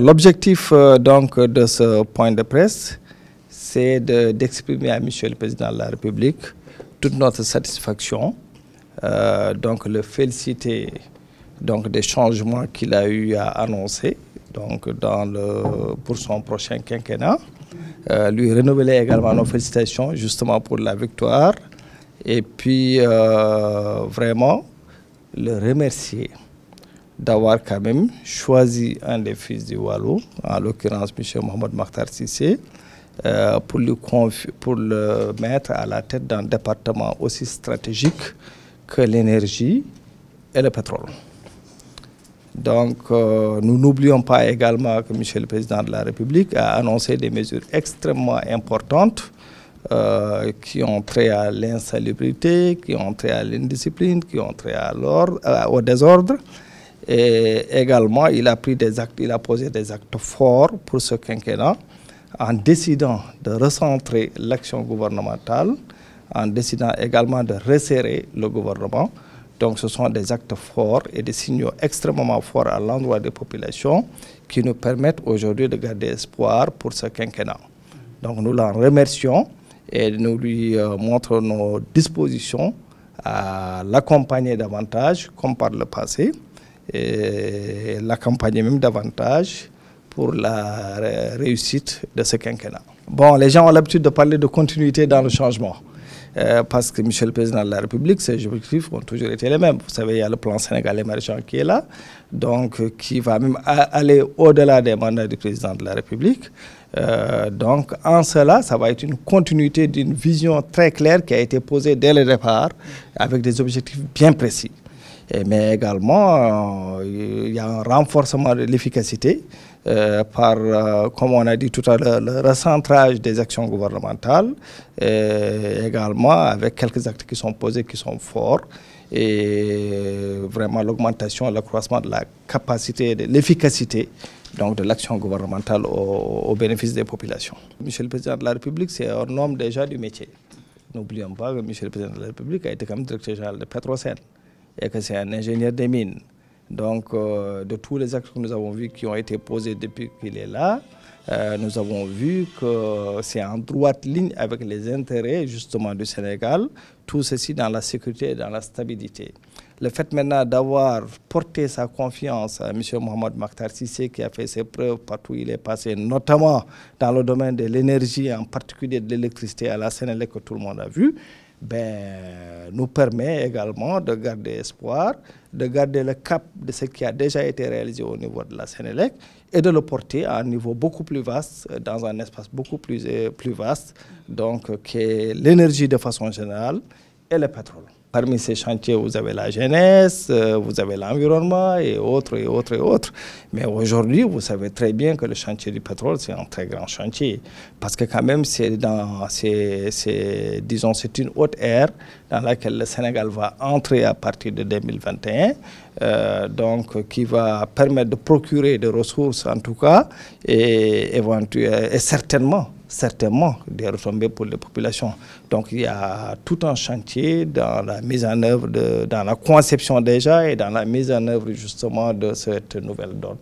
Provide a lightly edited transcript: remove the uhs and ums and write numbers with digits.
l'objectif donc de ce point de presse, c'est d'exprimer à Monsieur le Président de la République toute notre satisfaction, donc le féliciter donc des changements qu'il a eu à annoncer donc pour son prochain quinquennat, lui renouveler également nos félicitations justement pour la victoire et puis vraiment le remercier d'avoir quand même choisi un des fils du Waalo, en l'occurrence M. Mohamed Makhtar Cissé, pour le mettre à la tête d'un département aussi stratégique que l'énergie et le pétrole. Donc, nous n'oublions pas également que M. le Président de la République a annoncé des mesures extrêmement importantes qui ont trait à l'insalubrité, qui ont trait à l'indiscipline, qui ont trait au désordre. Et également, il a pris des actes, il a posé des actes forts pour ce quinquennat en décidant de recentrer l'action gouvernementale, en décidant également de resserrer le gouvernement. Donc ce sont des actes forts et des signaux extrêmement forts à l'endroit des populations qui nous permettent aujourd'hui de garder espoir pour ce quinquennat. Donc nous l'en remercions et nous lui montrons nos dispositions à l'accompagner davantage comme par le passé et l'accompagner même davantage pour la réussite de ce quinquennat. Bon, les gens ont l'habitude de parler de continuité dans le changement. Parce que Monsieur le Président de la République, ses objectifs ont toujours été les mêmes. Vous savez, il y a le plan Sénégal émergent qui est là, donc qui va même aller au-delà des mandats du Président de la République. Donc en cela, ça va être une continuité d'une vision très claire qui a été posée dès le départ, avec des objectifs bien précis. Mais également, il y a un renforcement de l'efficacité par, comme on a dit tout à l'heure, le recentrage des actions gouvernementales, également avec quelques actes qui sont posés, qui sont forts, et vraiment l'augmentation, l'accroissement de la capacité et de l'efficacité de l'action gouvernementale au bénéfice des populations. Monsieur le Président de la République, c'est un homme déjà du métier. N'oublions pas que Monsieur le Président de la République a été comme directeur général de Petrosen et que c'est un ingénieur des mines. Donc, de tous les actes que nous avons vus qui ont été posés depuis qu'il est là, nous avons vu que c'est en droite ligne avec les intérêts justement du Sénégal, tout ceci dans la sécurité et dans la stabilité. Le fait maintenant d'avoir porté sa confiance à M. Mohamed Makhtar Cissé qui a fait ses preuves partout où il est passé, notamment dans le domaine de l'énergie, en particulier de l'électricité à la Sénélec que tout le monde a vu, nous permet également de garder espoir, de garder le cap de ce qui a déjà été réalisé au niveau de la Sénélec et de le porter à un niveau beaucoup plus vaste, dans un espace beaucoup plus vaste, donc qui est l'énergie de façon générale et le pétrole. Parmi ces chantiers, vous avez la jeunesse, vous avez l'environnement et autres et autres et autres. Mais aujourd'hui, vous savez très bien que le chantier du pétrole, c'est un très grand chantier. Parce que quand même, disons, c'est une haute ère dans laquelle le Sénégal va entrer à partir de 2021, donc qui va permettre de procurer des ressources en tout cas, et certainement des retombées pour les populations. Donc il y a tout un chantier dans la mise en œuvre, dans la conception déjà et dans la mise en œuvre justement de cette nouvelle donne.